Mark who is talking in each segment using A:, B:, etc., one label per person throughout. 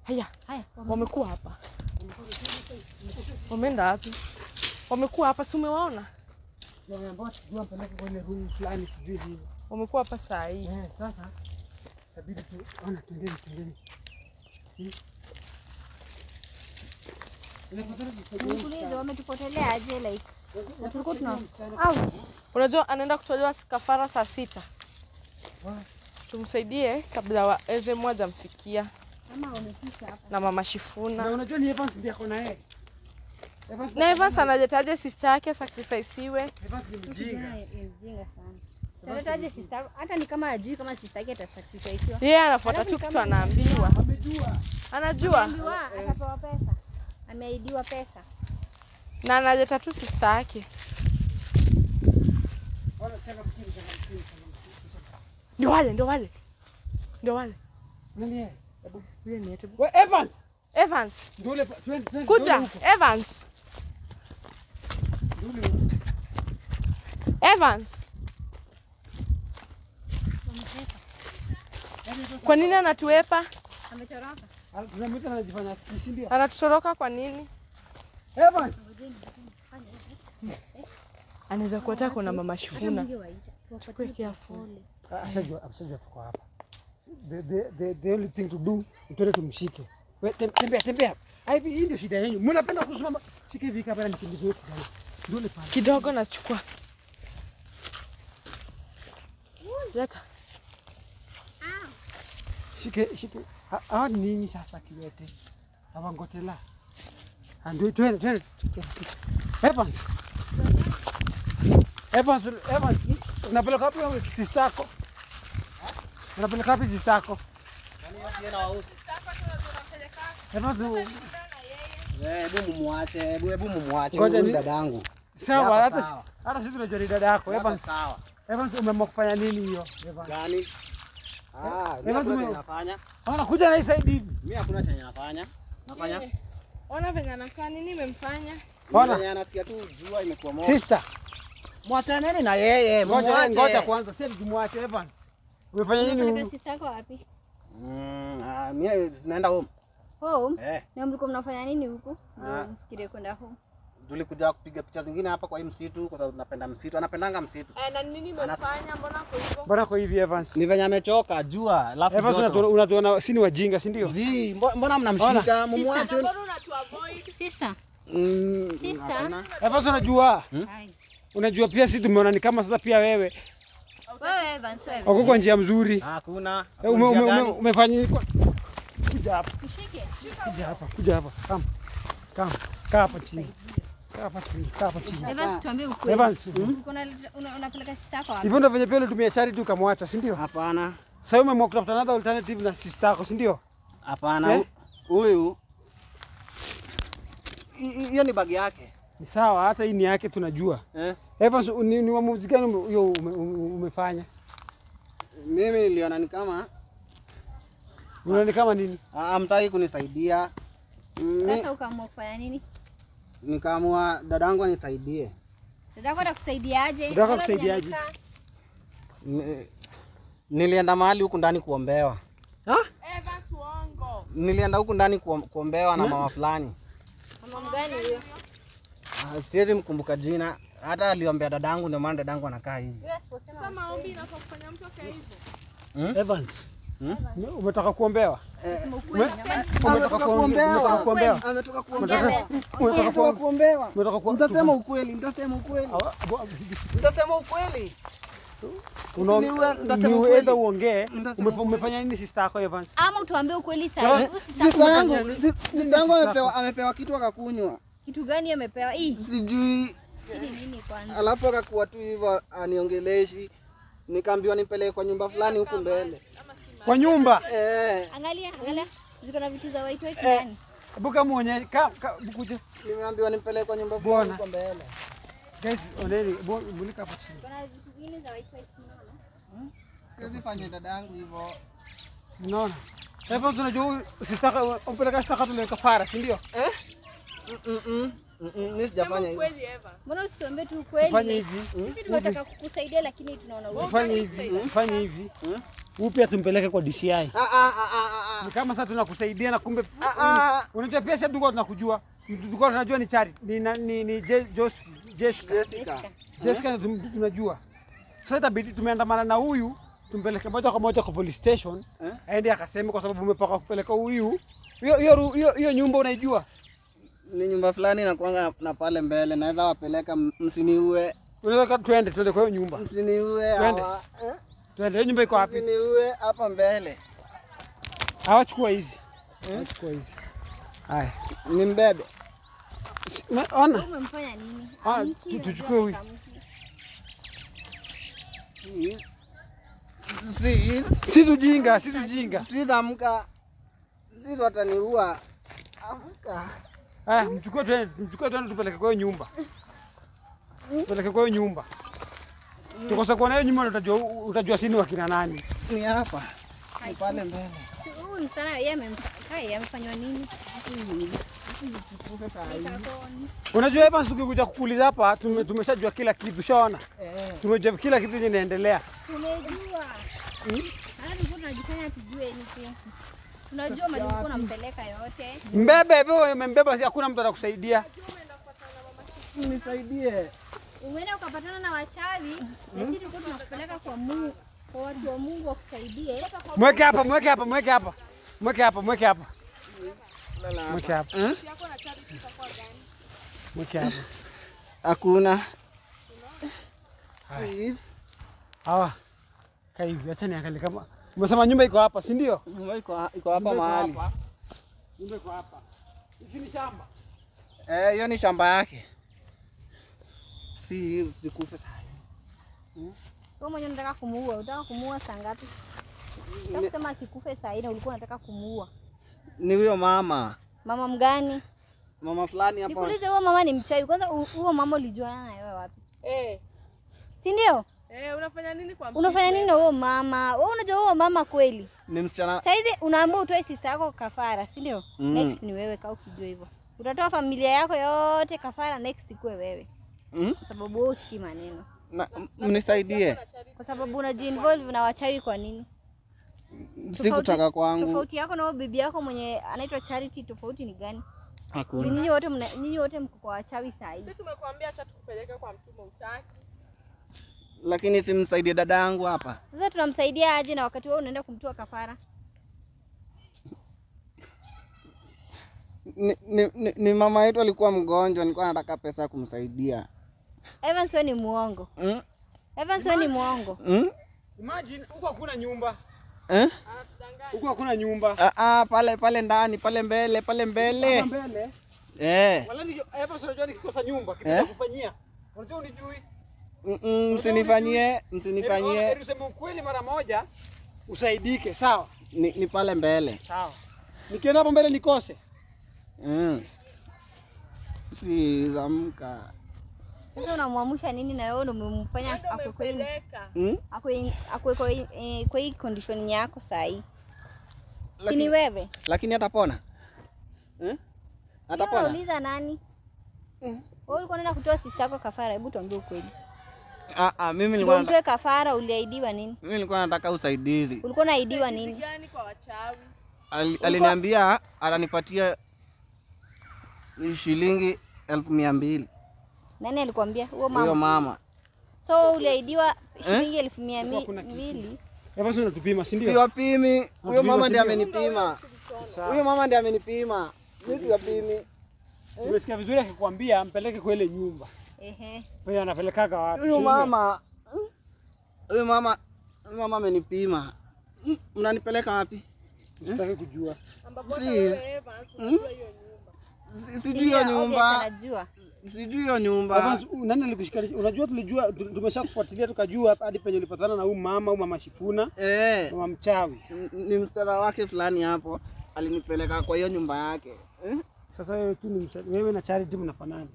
A: Haya. Wamekuwa hapa. Wameenda wapi? Wamekuwa hapa, si umewaona?
B: Wameambiwa tujue mpeleke kwenye room fulani sijui hivi.
A: Wamekuwa hapa saa hii.
B: Sasa itabidi tuone twendeni.
C: Nikuulize wametupotelea aje like. Na tulikuwa
A: Unajua anaenda kutolewa kafara saa 6. Tumsaidie kabla waweze mmoja mfikia.
C: Mama wamefika hapa.
A: Na mama Shifuna.
B: Na unajua ni Evans ndiye akona yeye.
A: Na Evans anajetaje sister yake sacrifice-iwe.
B: Evans ni mjinga.
C: Mjinga sana. Tunataje sister hata ni kama ajui kama sister yake atasacrifice.
A: Yeye anafuata tu kitu anaambiwa.
B: Amejua.
A: Anajua.
C: Ameambiwa atapewa pesa. Ameahidiwa pesa.
A: Na analeta tu sister yake. Ndio wale.
B: Nani yeye?
A: Yule ni eti.
B: Wewe Evans.
A: Evans.
B: Ndole
A: Kuja, Evans. Evans. Kwa nini anatuepa?
C: Ametoroka.
B: Tunamwita anajifanya si ndio?
A: Anatutoroka kwa nini?
B: Evans.
A: Anaweza kuwa tako na mama Shifuna. Tukue careful.
B: Ashajua tuko hapa. The only thing to do ni tumshike. Wewe tembea. Hivi hii ndio shida yenu. Mnapenda kusimama. Shike hivi kabla nikimbizie kidogo. Ndole pale.
A: Kidogo nachukua. Leta.
B: Shike. Hawa ni nini sasa kiwete? Hawa ngotela. Ndio twende. Evans, unapeleka wapi sister yako? Unapeleka wapi sister yako? Evans,
D: hebu mumwache huyu dadangu.
B: Sawa, hata sisi tunajua dada yako.
D: Evans, sawa.
B: Evans, umeamua kufanya nini hiyo?
D: Gani?
B: Evans,
D: unafanya?
B: Anakuja na hii side hivi.
D: Mimi hakuna chenye nafanya. Nafanya?
A: Ona venye anakaa, nini nimemfanya?
D: Ona anasikia tu jua imekuwa moto.
B: Sister,
D: mwachaneni na yeye.
B: Ngoja kwanza, sasa tumwache Evans. Umefanya nini?
C: Unapeleka sister yako wapi?
D: Mimi tunaenda home.
C: Home? Na mlikuwa mnafanya nini huku? Mfikirie kwenda home.
D: Tulikuja kupiga picha zingine hapa kwa hii msitu kwa sababu tunapenda msitu. Anapendanga msitu.
A: Na nini nimefanya?
B: Mbona kwa hivi Evans?
D: Ni venye amechoka jua. Alafu
B: Evans unatuona si ni wajinga, si ndio?
D: Mbona mnamshika? Mumwache.
A: Mbona unatuavoid?
C: Sister.
B: Evans unajua pia sisi tumeona ni kama sasa pia wewe.
C: Wewe Evans wewe.
B: Uko kwa njia mzuri.
D: Hakuna.
B: Umefanya kuja hapa.
C: Nishike.
B: Kuja hapa. Kama. Kaa hapa chini.
C: Evans tuambie ukweli.
B: Evans,
C: unapeleka sister yako wapi?
B: hivyo ndio venye pia ulitumia charity ukamwacha, si ndio?
D: Hapana.
B: Sasa umeamua kutafuta another alternative na sister yako, si ndio?
D: Hapana. Huyu hiyo ni bagi yake.
B: Ni sawa, hata hii ni yake tunajua. Evans, ni uamuzi gani hiyo umefanya?
D: Mimi niliona ni kama
B: nini?
D: Hamtaki kunisaidia.
C: Sasa ukaamua kufanya nini?
D: Nikaamua dadangu anisaidie.
C: Dadako atakusaidiaje?
B: Dadako atakusaidiaje?
D: Nilienda mahali huku ndani kuombewa.
A: Evans uongo.
D: Nilienda huku ndani kuombewa na mama fulani.
C: Mama gani huyo?
D: Siwezi mkumbuka jina. Hata aliombea dadangu ndio maana dadangu anakaa hivi.
A: Sasa maombi inafaa kufanya mtu akae hivyo.
B: Evans. Umetaka kuombewa?
D: Ametoka kuombewa. Mtasema ukweli.
B: Unaenda uongee. Umefanya nini sister yako Evans?
C: Ama utuambie ukweli sasa.
D: Sister yangu amepewa kitu akakunywa.
C: Kitu gani amepewa?
D: Sijui.
C: Hili nini kwanza?
D: Alafu akakuwa tu hivyo aniongeleshi. Nikaambiwa nipeleke kwa nyumba fulani huku mbele.
B: Kwa nyumba?
C: Angalia. Ziko na vitu za white ndani.
B: Buka muone bukuje.
D: Nimeambiwa nipeleke kwa nyumba fulani huko mbele.
B: Guys, oneni bulika hapo chini.
C: Kuna vitu vingine za white unaona?
D: Siwezi fanya dadangu hivyo.
B: Unaona? Evans unajua sister umpeleka sister yako tule kafara, si ndio?
D: Mimi sijafanya hivyo.
C: Mbona usituambie tu kweli?
B: Tufanye hivi.
C: Sisi tunataka kukusaidia lakini tunaona wewe.
B: Tufanye hivi. Huyu pia tumpeleke kwa DCI. Ni kama sasa tunakusaidia na kumbe unajua pia sasa tunakujua. Tulikuwa tunajua ni Charity. Ni Jessica tunajua. Sasa itabidi tumeandamana na huyu tumpeleke moja kwa moja kwa police station. Aende akaseme kwa sababu umepaka kupeleka huyu. Hiyo nyumba unaijua?
D: Ni nyumba fulani inakuanga na pale mbele. Naweza wapeleka msiniue.
B: Unaweza twende kwa hiyo nyumba.
D: Msiniue hawa.
B: Twende, hiyo nyumba iko wapi?
D: Msiniue hapa mbele.
B: Hawachukua hizi. Hawachukua hizi. Haya,
D: nimbebe.
B: Ona.
C: Umemfanya nini?
B: Tuchukue huyu. Si ujinga.
D: Sisi amka. Sisi wataniua. Amka.
B: Mchukue twende tupeleke kwa hiyo nyumba. Tupeleke kwa hiyo nyumba. Tukosa kuona hiyo nyumba utajua sini wakina nani.
D: Ni hapa. Ni pale mbele.
C: Huyu msana yeye amefanywa nini?
B: Unajua hapa tukikuja kukuuliza hapa tumeshajua kila kitu, shaona? Tumejua kila kitu kinaendelea.
C: Tumejua. Hadi tunajifanya tujue nini. Tunajua majukumu unampeleka yote.
B: Mbebe wewe umembeba, hakuna mtu atakusaidia.
D: Nisaidie.
C: Umeenda ukapatana na wachawi, na sisi tulikuwa tunakupeleka kwa Mungu, kwa watu wa Mungu wakusaidie.
B: Mweke hapa. Mweke hapa.
D: Hakuna.
B: Hawa. Hivi acha niangalie kama umesema nyumba iko hapa, si ndio?
D: Nyumba iko hapa mahali.
B: Nyumba iko hapa. Hivi ni shamba.
D: Hiyo ni shamba yake. Sikufe sasa.
C: Wewe mwenyewe unataka kumuua, unataka kumuua saa ngapi? Unasema akikufe saa hii na ulikuwa unataka kumuua.
D: Ni huyo mama.
C: Mama mgani?
D: Mama fulani hapa.
C: Nikuulize huyo mama ni mchawi. Kwanza huyo mama ulijuana na wewe wapi? Si ndio?
A: Unafanya nini kwa msiku?
C: Unafanya nini na huyo mama? Wewe unajua huyo mama kweli?
D: Ni msichana.
C: Sasa hizi unaambiwa utoe sister yako kafara, si ndio? Next ni wewe kama ukijua hivyo. Utatoa familia yako yote kafara, next ikuwe wewe. Kwa sababu wewe usikii maneno.
D: Mnisaidie.
C: Kwa sababu unajiinvolve na wachawi kwa nini?
D: Sikutaka kwangu.
C: Tofauti yako na bibi yako mwenye anaitwa Charity, tofauti ni gani?
D: Hakuna.
C: Ninyi wote mko kwa wachawi saa hii.
A: Sisi tumekuambia acha tukupeleke kwa mtume utaki.
D: Lakini simsaidie dada yangu hapa.
C: Sasa tunamsaidia aje na wakati wewe unaenda kumtoa kafara?
D: Ni mama yetu alikuwa mgonjwa, nilikuwa nataka pesa ya kumsaidia.
C: Evans wewe ni muongo. Evans wewe ni muongo.
B: Imagine huko hakuna nyumba. Huko hakuna nyumba.
D: Pale ndani, pale mbele.
B: Pale mbele. Wala ni hapa sio unajua nikikosa nyumba kitu kufanyia. Unajua unijui?
D: Msinifanyie.
B: Hebu sema ukweli mara moja usaidike, sawa?
D: Ni pale mbele.
B: Sawa. Nikienda hapo mbele nikose.
D: Si zamka.
C: Sasa unamwamsha nini na wewe ndio umemfanya akwe kwa hii condition yako saa hii? Si ni wewe?
D: Lakini atapona. Atapona.
C: Unauliza nani? Wewe ulikuwa unaenda kutoa sisi yako kafara, hebu tuambie ukweli.
D: Mimi nilikuwa
C: nataka kafara, uliahidiwa nini?
D: Mimi nilikuwa nataka usaidizi.
C: Ulikuwa unaahidiwa nini?
A: Gani kwa wachawi?
D: Aliniambia atanipatia shilingi 1200.
C: Nani alikwambia?
D: Huyo mama.
C: So uliahidiwa shilingi 1200.
B: Hapa sio unatupima, si ndio?
D: Si wapimi. Huyo mama ndiye amenipima. Mimi si wapimi.
B: Umesikia vizuri akikwambia mpeleke kwa ile nyumba. Wewe anapelekaga wapi?
D: Huyo mama amenipima. Mnanipeleka wapi?
B: Sitaki kujua.
D: Sijui hiyo nyumba. Sijui hiyo nyumba.
B: Nani alikushikanisha? Unajua tulijua tumeshakufuatilia tukajua hadi penye ulipatana na huyu mama Shifuna. Mama mchawi.
D: Ni mstara wake fulani hapo. Alinipeleka kwa hiyo nyumba yake.
B: Sasa wewe tu ni wewe na Charity mnafanana.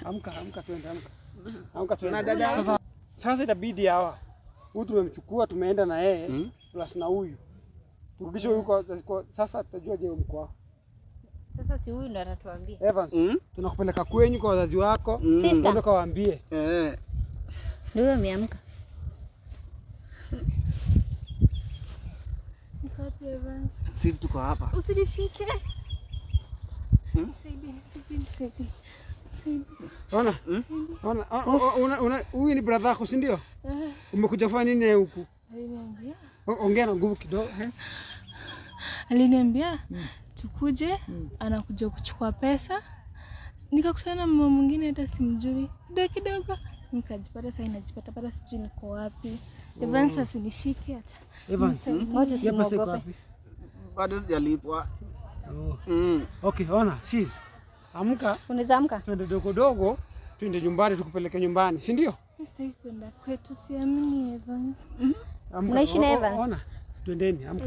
B: Amka twende. Amka twende. Sasa itabidi hawa. Huyu tumemchukua tumeenda na yeye plus na huyu. Turudishe huyu kwa sasa tutajua je mko.
C: Sasa si huyu ndo atatuambia.
B: Evans, tunakupeleka kwenyu kwa wazazi wako.
C: Sister.
B: Ndio kawaambie.
C: Ndio ameamka.
A: Mkapi Evans.
D: Sisi tuko hapa.
A: Usinishike. Nisaidie.
B: Ona, huyu ni brother yako, si ndio? Umekuja kufanya nini huku?
A: Aliniambia.
B: Ongea na nguvu kidogo.
A: Aliniambia tukuje, anakuja kuchukua pesa. Nikakutana na mama mwingine hata simjui. Kidogo nikajipata sasa najipata sijui niko wapi. Evans asinishike hata.
B: Evans,
C: Wacha simogope.
D: Bado sijalipwa.
B: Okay, ona, sis. Amka.
C: Unaweza amka?
B: Twende dogo, twende nyumbani tukupeleke nyumbani, si ndio?
A: Sitaki kwenda kwetu, siamini Evans.
C: Unaishi na Evans?
B: Ona. Twendeni, amka.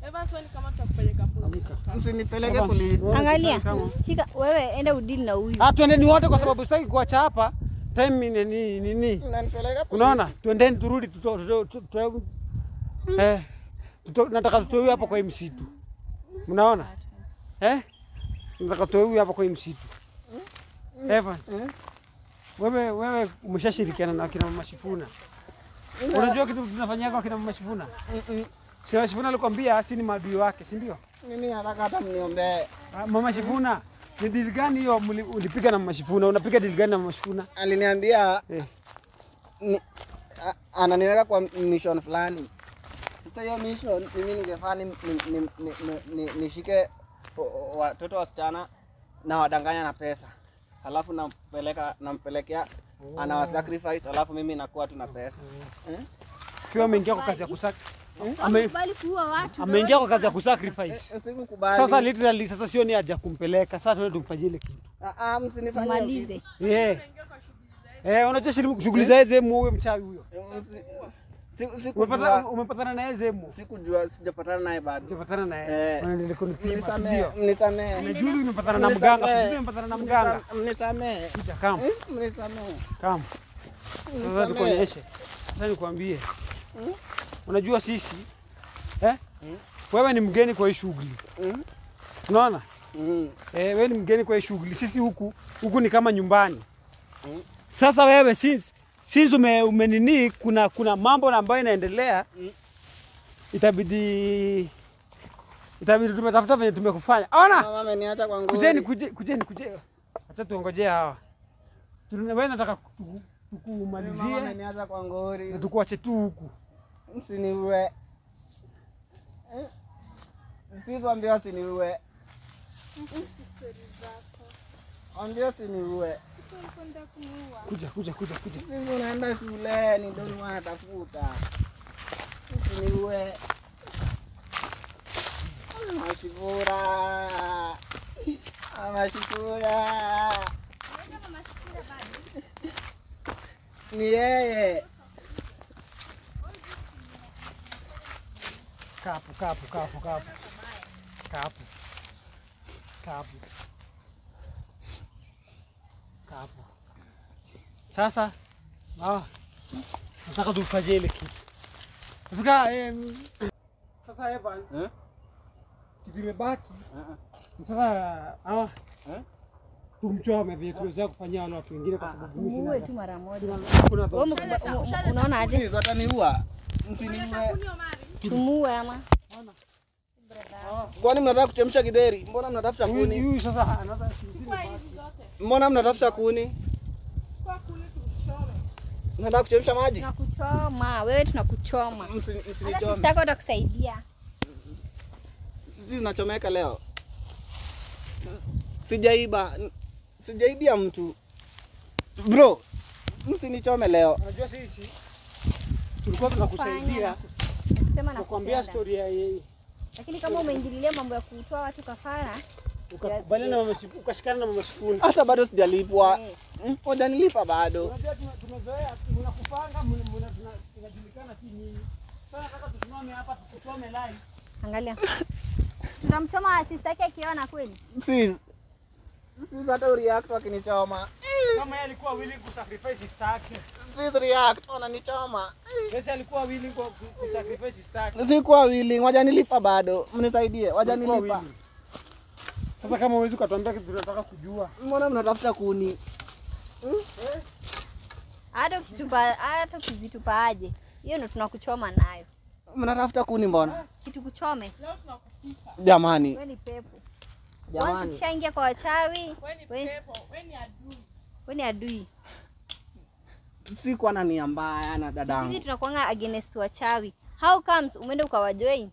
A: Evans wewe kama tutakupeleka polisi.
D: Msinipeleke polisi.
C: Angalia. Shika wewe enda udili na huyu.
B: Twendeni wote kwa sababu sitaki kuacha hapa. Time nini?
D: Unanipeleka polisi.
B: Unaona? Twendeni turudi nataka tutoe hapa kwa hii msitu. Unaona? Nataka tutoe hapa kwa hii msitu. Evans. Wewe umeshashirikiana na kina Mama Shifuna. Unajua kitu tunafanyia kwa kina Mama Shifuna? Si Mama Shifuna alikwambia si ni maadui wake, si ndio?
D: Mimi nataka hata mniombee.
B: Mama Shifuna, ni deal gani hiyo ulipiga na Mama Shifuna? Unapiga deal gani na Mama Shifuna?
D: Aliniambia ananiweka kwa mission fulani. Sasa hiyo mission mimi ningefanya nishike watoto wasichana na wadanganya na pesa. Alafu nampelekea anawa sacrifice, alafu mimi nakuwa tuna pesa.
B: Kiwa ameingia kwa kazi ya
C: Amekubali kuua watu.
B: ameingia kwa kazi ya kusacrifice.
D: Sikukubali.
B: Sasa literally sasa sio ni haja kumpeleka. Sasa tuende tumfanyie ile kitu.
D: Msinifanyie.
C: Malize.
B: Unajua shughuli za Zemu huyo mchawi huyo.
D: Sikujua.
B: Umepatana na Zemu?
D: Sikujua, sijapatana naye bado.
B: Sijapatana naye. Wanaendelea kunipima.
D: Mnisamee.
B: Najua umepatana na mganga, sijui umepatana na mganga.
D: Mnisamee.
B: Kuja kama.
D: Mnisamee.
B: Kama. Sasa tukuonyeshe. Sasa nikwambie. Unajua sisi wewe ni mgeni kwa hii shughuli. Unaona? Wewe ni mgeni kwa hii shughuli. Sisi huku ni kama nyumbani. Sasa wewe since umenini kuna mambo ambayo inaendelea, itabidi tumetafuta venye tumekufanya. Ona?
D: Mama ameniacha kwa ngori.
B: Kujeni. Acha tuongojee hawa. Wewe nataka tukumalizie.
D: Mama ameniacha kwa ngori.
B: Na tukuache tu huku.
D: Msiniue. Sisi ambia usiniue. Ambia usiniue.
B: Kuja.
D: Sisi unaenda shule, ni ndio wanatafuta. Usiniue. Mashifura. Ni yeye.
B: Kapu. Sasa nataka tufanye ile kitu. Fika sasa Evans. Kitu imebaki. Sasa tumchome vile tuweza kufanyia wale watu wengine kwa sababu mimi
C: Muue tu mara moja.
B: Kuna
C: Unaona aje?
D: Sisi wataniua. Msiniue.
C: Tumuue ama?
D: Kwani mnataka kuchemsha githeri? Mbona mnatafuta kuni?
B: huyu sasa anataka
D: Mbona mnatafuta kuni?
A: Kwa kule tuchome.
D: Mnataka kuchemsha maji?
C: Tunakuchoma. Wewe tunakuchoma. Hata
D: Msinichome.
C: sitako atakusaidia.
D: Sisi tunachomeka leo. Sijaibia mtu. Bro, msinichome leo.
B: Unajua sisi tulikuwa tunakusaidia
C: Sema na
B: kukwambia story ya yeye.
C: Lakini kama umeingililia mambo ya kutoa watu kafara,
B: Ukakubaliana na Mama Shifuna, ukashikana na Mama Shifuna.
D: Hata bado sijalipwa. Hujanilipa bado.
B: Unajua tumezoea mnakupanga tunajulikana si nini. Sasa nataka tusimame hapa tukuchome live.
C: angalia. Tunamchoma sister yake akiona kweli.
D: Sisi hata react wakinichoma.
B: Kama yeye alikuwa willing ku sacrifice sister yake.
D: Sisi react wananichoma.
B: Yeye alikuwa willing ku sacrifice sister yake.
D: Sikuwa willing, wajanilipa bado. Mnisaidie, wajanilipa.
B: Sasa kama huwezi ukatuambia kitu tunataka kujua.
D: Mbona mnatafuta kuni?
C: Hata ukizitupa aje. Hiyo ndo tunakuchoma nayo.
D: Mnatafuta kuni mbona?
C: Kitu kuchome.
A: Leo tunakupika.
D: Jamani.
C: Wewe ni pepo.
D: Jamani.
C: Once ukishaingia kwa wachawi,
A: Wewe ni pepo, wewe ni adui.
C: wewe ni adui.
D: Sikuwa na nia mbaya na dadangu.
C: Sisi tunakuanga against wachawi. How comes umeenda ukawajoin?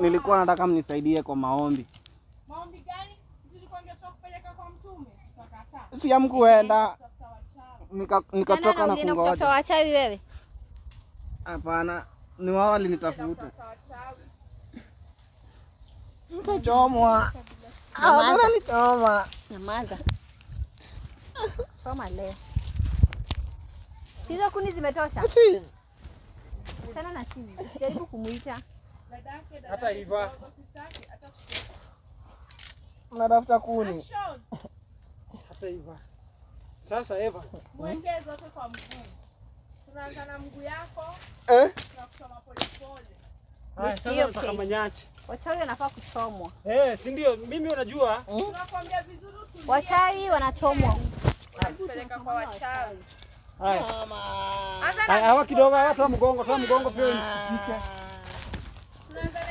D: Nilikuwa nataka mnisaidie kwa maombi.
A: Maombi gani? Sisi tulikwambia tukupeleka kwa mtume. Tukakataa.
D: Si hamkuenda.
A: Tafuta wachawi.
D: Nikatoka na
C: Kutafuta
D: kungoja.
C: wachawi wewe.
D: Hapana, ni wao walinitafuta.
A: Tafuta wachawi.
D: Mtachomwa.
C: Nyamaza.
D: Bora nitoma.
C: Nyamaza. Choma leo. Hizo kuni zimetosha.
D: Si.
C: Sana na simu. Jaribu kumuita.
A: Dadake,
B: Hata Eva.
A: sistaki, hata
D: Mnatafuta kuni.
A: action.
B: Hata Eva. Sasa Eva.
A: Mweke zote kwa mguu. Tunaanza na mguu yako, tunakuchoma pole pole.
B: Haya sasa
C: Hiyo
B: nataka
C: okay.
B: manyasi.
C: Wachawi wanafaa kuchomwa.
B: Si ndio? Mimi unajua.
A: Tunakwambia vizuri tulie.
C: Wachawi wanachomwa.
A: Peleka kwa wachawi.
B: Haya.
A: Anza
B: Haya
A: na
B: hawa kidogo, hawa toa mgongo pia nisikike.
A: tunaanza na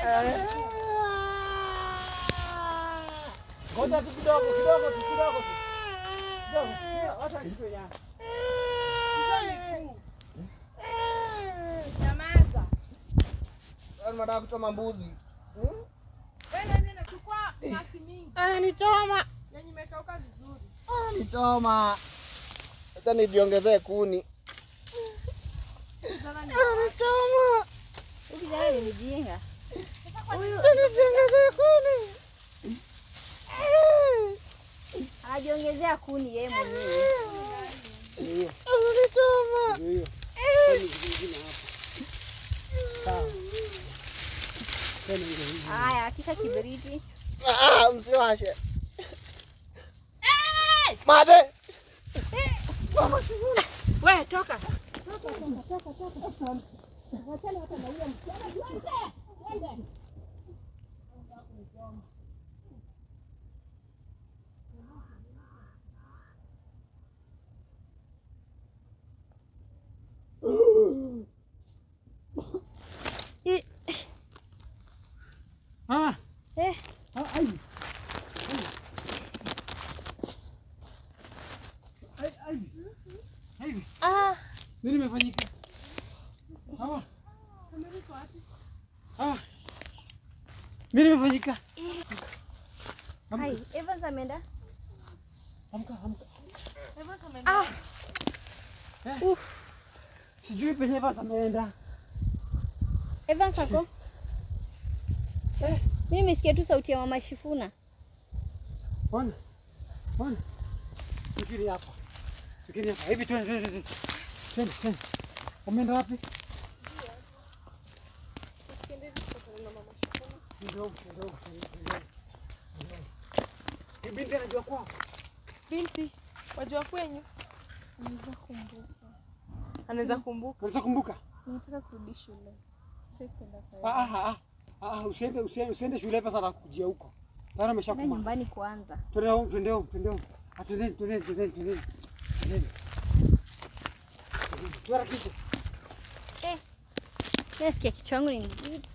B: Ngoja tu kidogo tu. Kidogo. Acha kitu ya.
A: hizo miguu. Nyamaza.
D: Nataka kuchoma mbuzi.
A: Wewe nani unachukua masi mingi?
D: Ananichoma.
A: Yenye imekauka vizuri.
D: Ananichoma. Acha nijiongezee kuni.
A: Sasa ni
D: Ananichoma.
C: Hivi jana ni mjinga.
D: Nijiongezee kuni.
C: Anajiongezea kuni yeye mwenyewe.
D: Ananichoma.
B: Ndio hiyo. Sawa.
C: Haya, kisha kiberiti.
D: Msiwashe. Made.
A: wewe toka.
B: Nini imefanyika? Nini imefanyika?
C: Hai, Evans ameenda?
B: Amka.
A: Hebu sema
B: Sijui penye Evans ameenda.
C: Evans ako? Mimi nimesikia tu sauti ya Mama Shifuna.
B: Ona. Tukiri hapa. Hivi twende. Umeenda wapi? Ndio. Binti anajua kwao.
A: binti, wajua kwenyu? Anaweza kumbuka. Nataka kurudi shule. Sipenda kwa.
B: Usiende shule pesa na kujia huko. Tayari ameshakuma.
C: Nyumbani kwanza.
B: Twende home. Twende. Tuharakishe.
C: Nasikia kichwa changu ni mzito.